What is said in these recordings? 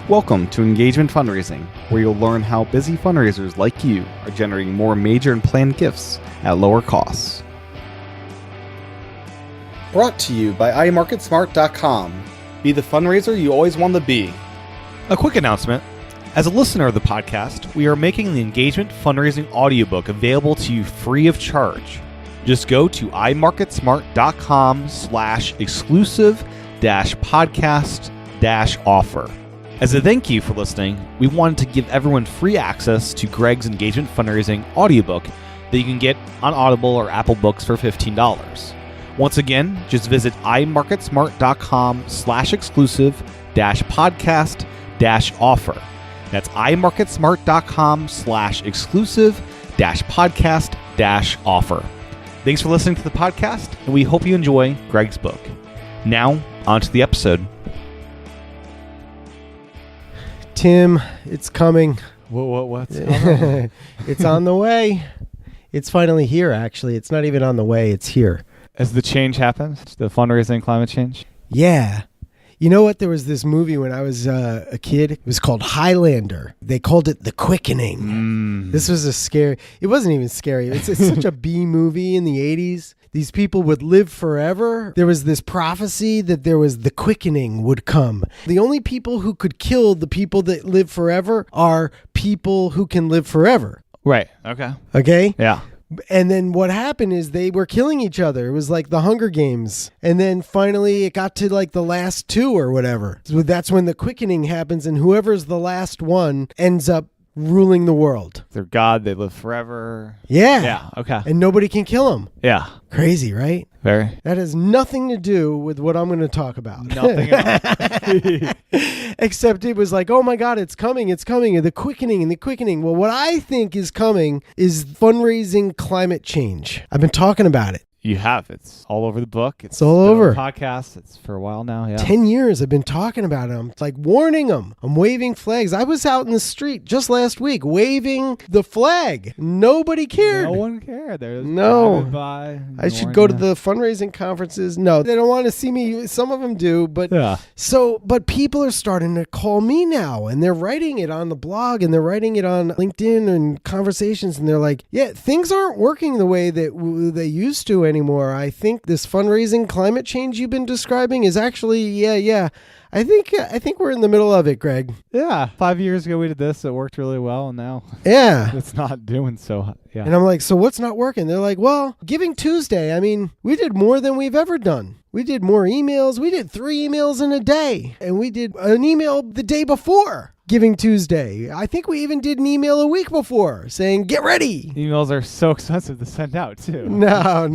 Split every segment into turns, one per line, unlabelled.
Welcome to Engagement Fundraising, where you'll learn how busy fundraisers like you are generating more major and planned gifts at lower costs. Brought to you by iMarketSmart.com. Be the fundraiser you always wanted to be. A quick announcement. As a listener of the podcast, we are making the Engagement Fundraising audiobook available to you free of charge. Just go to iMarketSmart.com/exclusive-podcast-offer. As a thank you for listening, we wanted to give everyone free access to Greg's Engagement Fundraising audiobook that you can get on Audible or Apple Books for $15. Once again, just visit iMarketSmart.com/exclusive-podcast-offer. That's iMarketSmart.com/exclusive-podcast-offer. Thanks for listening to the podcast, and we hope you enjoy Greg's book. Now, on to the episode.
Tim, it's coming.
What's going on?
It's on the way. It's finally here, actually. It's not even on the way. It's here.
As the change happens, the fundraising climate change?
Yeah. You know what? There was this movie when I was a kid. It was called Highlander. They called it The Quickening. This was a scary... It wasn't even scary. It's such a B movie in the 80s. These people would live forever. There was this prophecy that there was the quickening would come. The only people who could kill the people that live forever are people who can live forever.
Right. Okay.
Okay?
Yeah.
And then what happened is they were killing each other. It was like the Hunger Games. And then finally it got to like the last two or whatever. So that's when the quickening happens, and whoever's the last one ends up ruling the world.
They're God. They live forever.
Yeah.
Yeah. Okay.
And nobody can kill them.
Yeah.
Crazy, right?
Very.
That has nothing to do with what I'm going to talk about.
Nothing at all.
Except it was like, oh my God, it's coming, and the quickening. Well, what I think is coming is fundraising climate change. I've been talking about it.
You have. It's all over the book.
It's all
been
over.
On the podcast. It's for a while now. Yeah.
10 years I've been talking about it. I'm like warning them. I'm waving flags. I was out in the street just last week waving the flag. Nobody cared.
No one cared. They're just
No.
driving by,
I should go to the fundraising conferences. No, they don't want to see me. Some of them do, but
Yeah.
but people are starting to call me now, and they're writing it on the blog, and they're writing it on LinkedIn and conversations, and they're like, yeah, things aren't working the way that they used to anymore. I think this fundraising climate change you've been describing is actually, yeah. I think we're in the middle of it, Greg.
Yeah. 5 years ago we did this. It worked really well, and now
Yeah.
it's not doing so. Yeah.
And I'm like, so what's not working? They're like, well, Giving Tuesday, I mean, we did more than we've ever done. We did more emails. We did 3 emails in a day. And we did an email the day before Giving Tuesday. I think we even did an email a week before saying, get ready.
Emails are so expensive to send out, too.
No.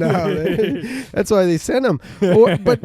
That's why they sent them. But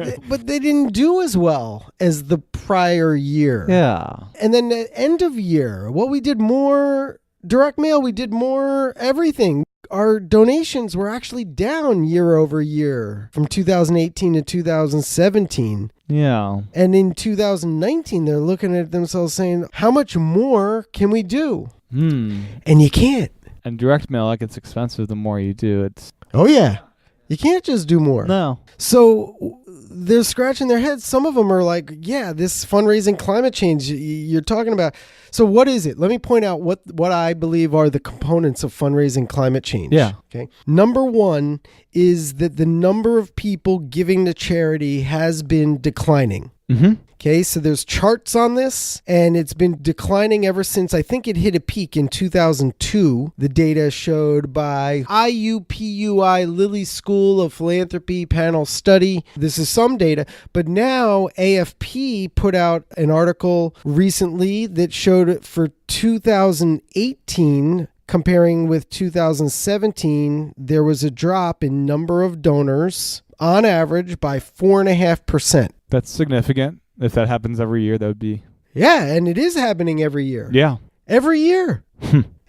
they didn't do as well as the prior year.
Yeah.
And then at end of year, well, we did more direct mail. We did more everything. Our donations were actually down year over year from 2018 to 2017.
Yeah.
And in 2019, they're looking at themselves saying, how much more can we do? And you can't.
And direct mail, like, it's expensive the more you do. It's
Oh, yeah. You can't just do more.
No.
So they're scratching their heads. Some of them are like, yeah, this fundraising climate change you're talking about. So what is it? Let me point out what I believe are the components of fundraising climate change.
Yeah.
Okay. Number one is that the number of people giving to charity has been declining.
Mm-hmm.
Okay, so there's charts on this, and it's been declining ever since. I think it hit a peak in 2002. The data showed by IUPUI Lilly School of Philanthropy panel study. This is some data, but now AFP put out an article recently that showed it for 2018. Comparing with 2017, there was a drop in number of donors on average by 4.5%.
That's significant. If that happens every year, that would be...
Yeah, and it is happening every year.
Yeah.
Every year.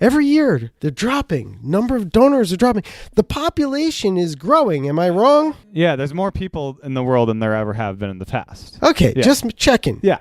Every year, they're dropping. Number of donors are dropping. The population is growing. Am I wrong?
Yeah, there's more people in the world than there ever have been in the past.
Okay,
Yeah.
just checking.
Yeah.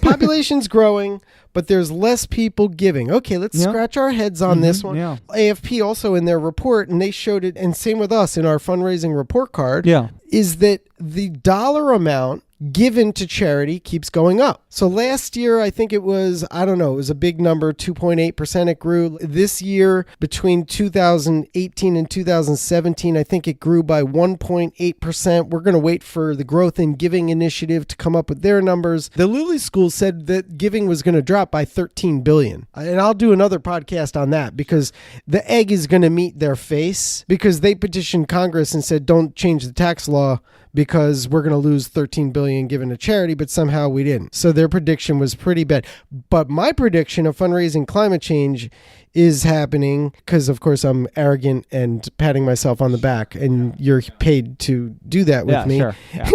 Population's growing, but there's less people giving. Okay, let's scratch our heads on this one.
Yeah.
AFP also in their report, and they showed it, and same with us in our fundraising report card,
Yeah.
is that the dollar amount given to charity keeps going up. So last year, I think it was a big number, 2.8% it grew. This year, between 2018 and 2017, I think it grew by 1.8%. We're going to wait for the Growth in Giving Initiative to come up with their numbers. The Lilly School said that giving was going to drop by $13 billion. And I'll do another podcast on that because the egg is going to meet their face because they petitioned Congress and said, don't change the tax law because we're going to lose $13 billion given to charity, but somehow we didn't. So their prediction was pretty bad. But my prediction of fundraising climate change is happening because, of course, I'm arrogant and patting myself on the back, and you're paid to do that with me.
Sure. Yeah.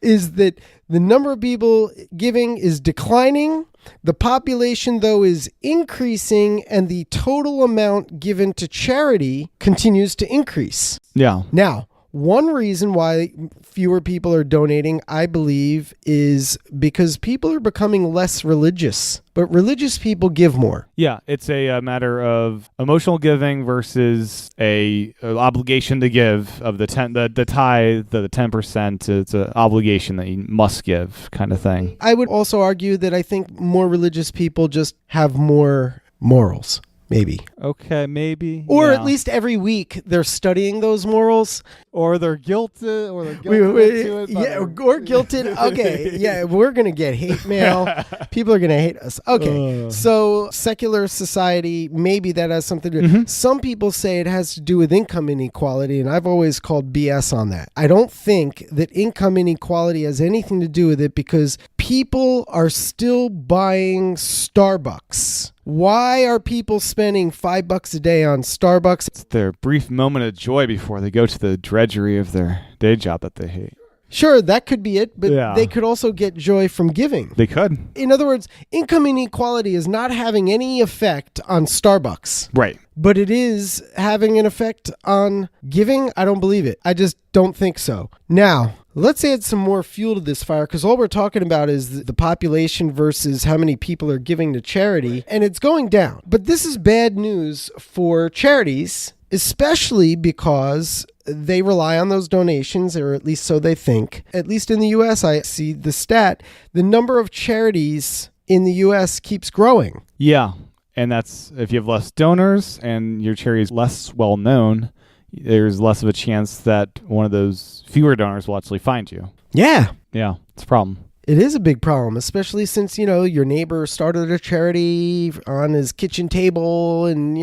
Is that the number of people giving is declining. The population, though, is increasing, and the total amount given to charity continues to increase.
Yeah.
Now, one reason why fewer people are donating, I believe, is because people are becoming less religious. But religious people give more.
Yeah, it's a matter of emotional giving versus a obligation to give of the tithe, the 10%. It's an obligation that you must give, kind of thing.
I would also argue that I think more religious people just have more morals. Maybe.
Okay, maybe.
Or at least every week they're studying those morals.
Or they're guilted. Or they're guilted to it.
Yeah, or guilted. Okay, yeah, we're going to get hate mail. People are going to hate us. Okay, so secular society, maybe that has something to do. Mm-hmm. Some people say it has to do with income inequality, and I've always called BS on that. I don't think that income inequality has anything to do with it because people are still buying Starbucks. Why are people spending $5 a day on Starbucks?
It's their brief moment of joy before they go to the drudgery of their day job that they hate.
Sure, that could be it, but they could also get joy from giving.
They could.
In other words, income inequality is not having any effect on Starbucks.
Right.
But it is having an effect on giving. I don't believe it. I just don't think so. Now, let's add some more fuel to this fire because all we're talking about is the population versus how many people are giving to charity, and it's going down. But this is bad news for charities, especially because they rely on those donations, or at least so they think. At least in the U.S., I see the stat. The number of charities in the U.S. keeps growing.
Yeah, and that's if you have less donors and your charity is less well known, there's less of a chance that one of those fewer donors will actually find you.
Yeah.
Yeah, it's a problem.
It is a big problem, especially since, your neighbor started a charity on his kitchen table and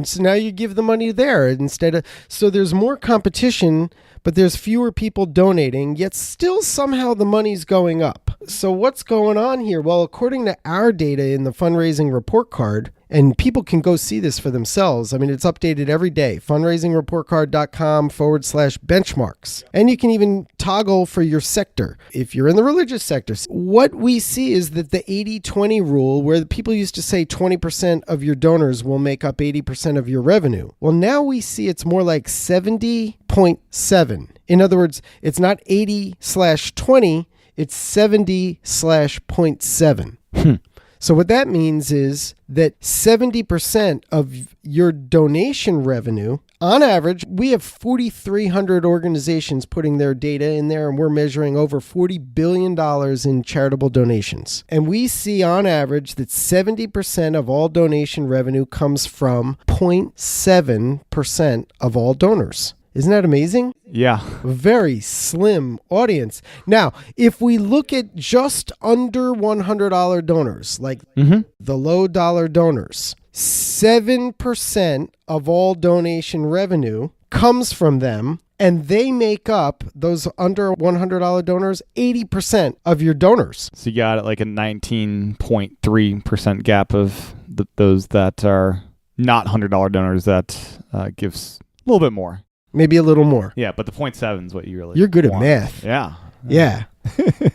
so now you give the money there instead of, so there's more competition, but there's fewer people donating, yet still somehow the money's going up. So what's going on here? Well, according to our data in the fundraising report card, and people can go see this for themselves. I mean, it's updated every day. fundraisingreportcard.com/benchmarks. And you can even toggle for your sector if you're in the religious sector. What we see is that the 80-20 rule, where the people used to say 20% of your donors will make up 80% of your revenue. Well, now we see it's more like 70.7. In other words, it's not 80/20, it's 70/0.7. So what that means is that 70% of your donation revenue, on average, we have 4,300 organizations putting their data in there, and we're measuring over $40 billion in charitable donations. And we see on average that 70% of all donation revenue comes from 0.7% of all donors. Isn't that amazing?
Yeah.
Very slim audience. Now, if we look at just under $100 donors, like the low dollar donors, 7% of all donation revenue comes from them, and they make up, those under $100 donors, 80% of your donors.
So you got like a 19.3% gap of those that are not $100 donors that gives a little bit more.
Maybe a little more.
Yeah, but the 0.7 is what you really
You're good
want.
at math.
Yeah.
Yeah.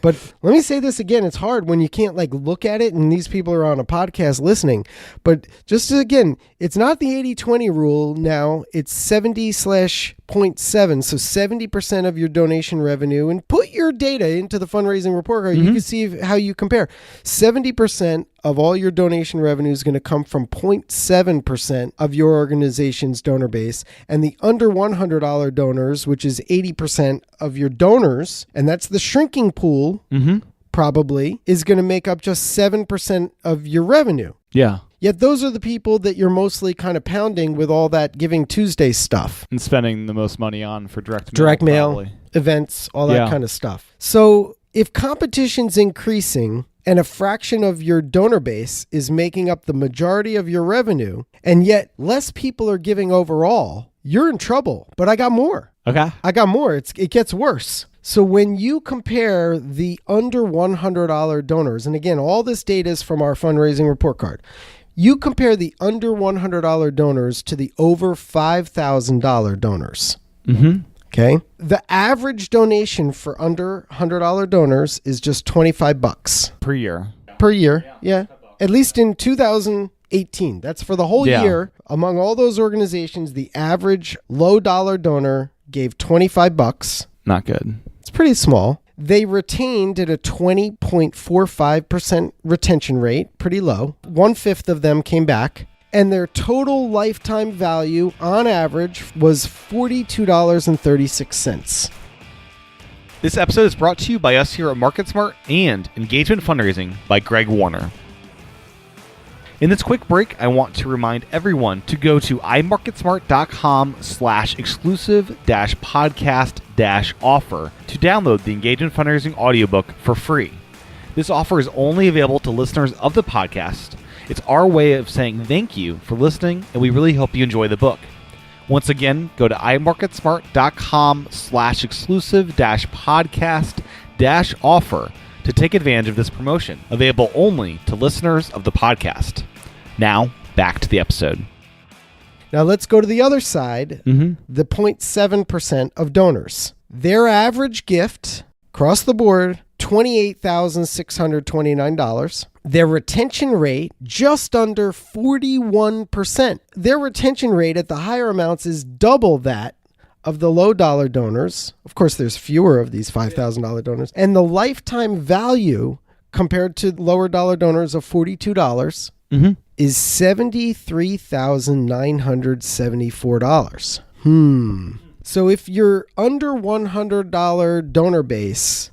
But let me say this again. It's hard when you can't look at it and these people are on a podcast listening. But just again, it's not the 80-20 rule now. It's 70/0.7. 0.7, so 70% of your donation revenue, and put your data into the fundraising report card. You can see how you compare. 70% of all your donation revenue is going to come from 0.7% of your organization's donor base, and the under $100 donors, which is 80% of your donors, and that's the shrinking pool, probably, is going to make up just 7% of your revenue.
Yeah.
Yet those are the people that you're mostly kind of pounding with all that Giving Tuesday stuff.
And spending the most money on for direct
mail,
probably.
Events, all that kind of stuff. So if competition's increasing and a fraction of your donor base is making up the majority of your revenue, and yet less people are giving overall, you're in trouble. But I got more.
Okay.
I got more. It gets worse. So when you compare the under $100 donors, and again, all this data is from our fundraising report card, you compare the under $100 donors to the over $5,000 donors. Okay. The average donation for under $100 donors is just $25
per year.
Per year. Yeah. At least in 2018. That's for the whole year. Among all those organizations, the average low dollar donor gave $25.
Not good.
It's pretty small. They retained at a 20.45% retention rate, pretty low. 1/5 of them came back. And their total lifetime value on average was $42.36.
This episode is brought to you by us here at MarketSmart and Engagement Fundraising by Greg Warner. In this quick break, I want to remind everyone to go to imarketsmart.com/exclusive-podcast-offer to download the Engagement Fundraising audiobook for free. This offer is only available to listeners of the podcast. It's our way of saying thank you for listening, and we really hope you enjoy the book. Once again, go to imarketsmart.com/exclusive-podcast-offer to take advantage of this promotion, available only to listeners of the podcast. Now, back to the episode.
Now let's go to the other side, the 0.7% of donors. Their average gift, across the board, $28,629. Their retention rate, just under 41%. Their retention rate at the higher amounts is double that of the low dollar donors. Of course, there's fewer of these $5,000 donors. And the lifetime value compared to lower dollar donors of $42 is $73,974. So if your under $100 donor base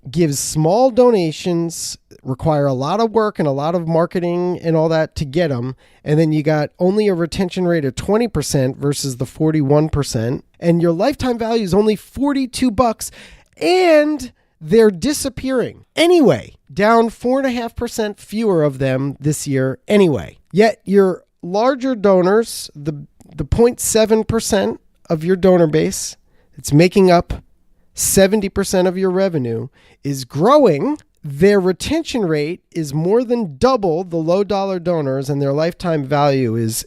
gives small donations, require a lot of work and a lot of marketing and all that to get them, and then you got only a retention rate of 20% versus the 41%, and your lifetime value is only $42, and they're disappearing anyway, down 4.5% fewer of them this year anyway. Yet your larger donors, the 0.7% of your donor base, it's making up 70% of your revenue, is growing. Their retention rate is more than double the low dollar donors, and their lifetime value is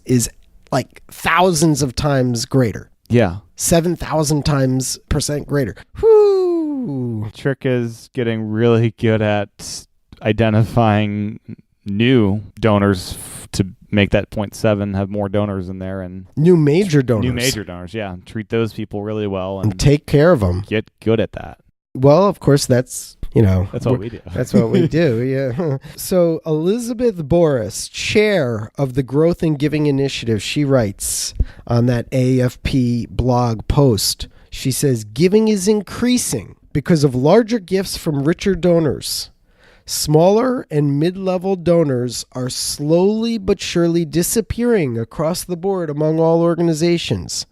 like thousands of times greater.
Yeah.
7,000 times percent greater. Whoo!
Trick is getting really good at identifying new donors to make that 0.7 have more donors in there, and
new major donors.
Yeah. Treat those people really well and
take care of them.
Get good at that.
Well, of course, that's
what we do.
That's what we do, yeah. So Elizabeth Boris, chair of the Growth and Giving Initiative, she writes on that AFP blog post, she says, giving is increasing because of larger gifts from richer donors. Smaller and mid-level donors are slowly but surely disappearing across the board among all organizations.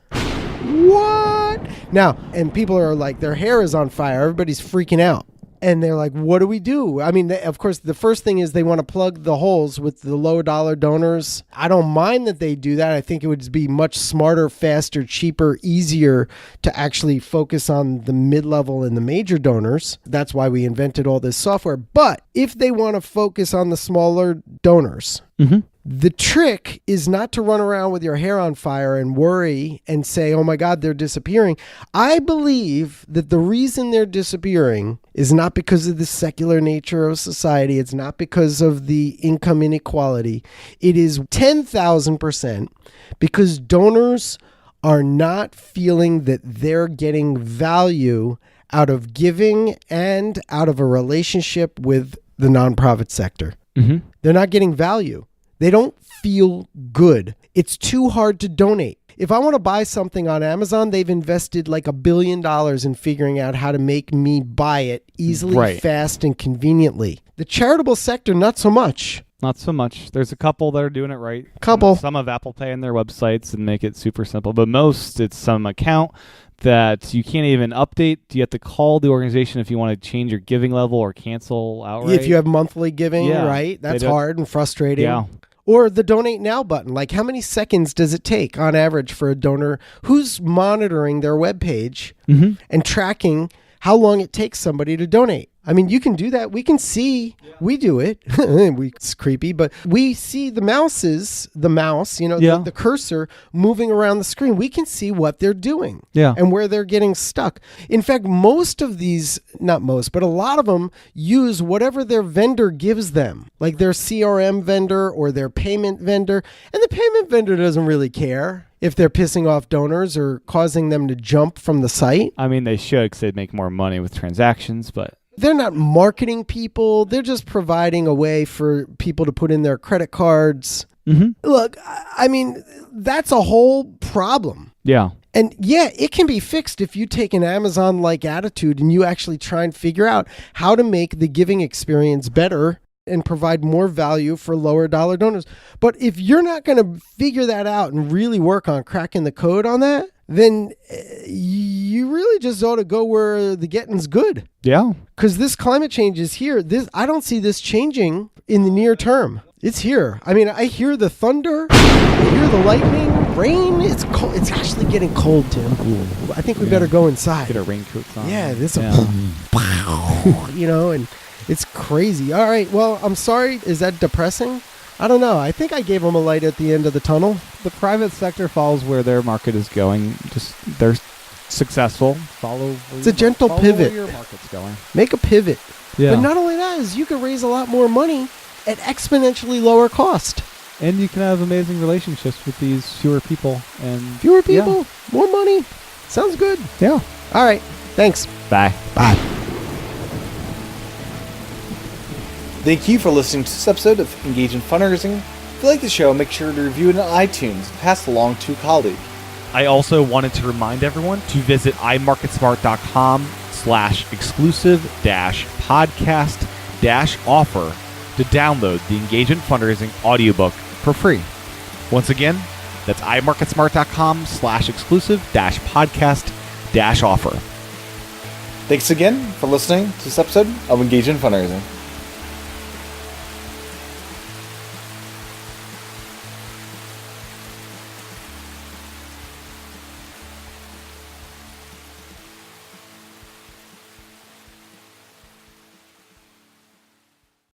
What? Now, and people are like, their hair is on fire. Everybody's freaking out. And they're like, what do we do? I mean, of course, the first thing is they want to plug the holes with the low dollar donors. I don't mind that they do that. I think it would be much smarter, faster, cheaper, easier to actually focus on the mid-level and the major donors. That's why we invented all this software. But if they want to focus on the smaller donors, the trick is not to run around with your hair on fire and worry and say, oh my God, they're disappearing. I believe that the reason they're disappearing is not because of the secular nature of society. It's not because of the income inequality. It is 10,000% because donors are not feeling that they're getting value out of giving and out of a relationship with the nonprofit sector.
Mm-hmm.
They're not getting value. They don't feel good. It's too hard to donate. If I want to buy something on Amazon, they've invested like $1 billion in figuring out how to make me buy it easily, fast, and conveniently. The charitable sector, not so much.
Not so much. There's a couple that are doing it right.
Couple.
Some have Apple Pay in their websites and make it super simple, but most it's some account that you can't even update. You have to call the organization if you want to change your giving level or cancel outright.
If you have monthly giving, right? That's hard and frustrating.
Yeah.
Or the donate now button. Like, how many seconds does it take on average for a donor who's monitoring their webpage and tracking how long it takes somebody to donate? I mean, you can do that. We can see. We do it. It's creepy, but we see the mouse, the cursor moving around the screen. We can see what they're doing and where they're getting stuck. In fact, most of these, not most, but a lot of them use whatever their vendor gives them, like their CRM vendor or their payment vendor. And the payment vendor doesn't really care if they're pissing off donors or causing them to jump from the site.
I mean, they should because they'd make more money with transactions, but...
They're not marketing people. They're just providing a way for people to put in their credit cards.
Mm-hmm.
Look, I mean, that's a whole problem.
Yeah.
And yeah, it can be fixed if you take an Amazon-like attitude and you actually try and figure out how to make the giving experience better and provide more value for lower dollar donors. But if you're not going to figure that out and really work on cracking the code on that, then you really just ought to go where the getting's good.
Yeah.
Because this climate change is here. I don't see this changing in the near term. It's here. I mean, I hear the thunder. I hear the lightning, rain. It's cold. It's actually getting cold, Tim. Ooh. I think we better go inside.
Get our raincoats on.
Yeah, and it's crazy. All right. Well, I'm sorry. Is that depressing? I don't know. I think I gave them a light at the end of the tunnel.
The private sector follows where their market is going. Just they're successful.
It's a gentle pivot.
Where your market's going.
Make a pivot.
Yeah.
But not only that, is you can raise a lot more money at exponentially lower cost.
And you can have amazing relationships with these fewer people.
More money. Sounds good.
Yeah.
All right. Thanks.
Bye.
Bye.
Thank you for listening to this episode of Engage in Fundraising. If you like the show, make sure to review it on iTunes and pass it along to a colleague.
I also wanted to remind everyone to visit imarketsmart.com/exclusive-podcast-offer to download the Engagement Fundraising audiobook for free. Once again, that's imarketsmart.com/exclusive-podcast-offer.
Thanks again for listening to this episode of Engage in Fundraising.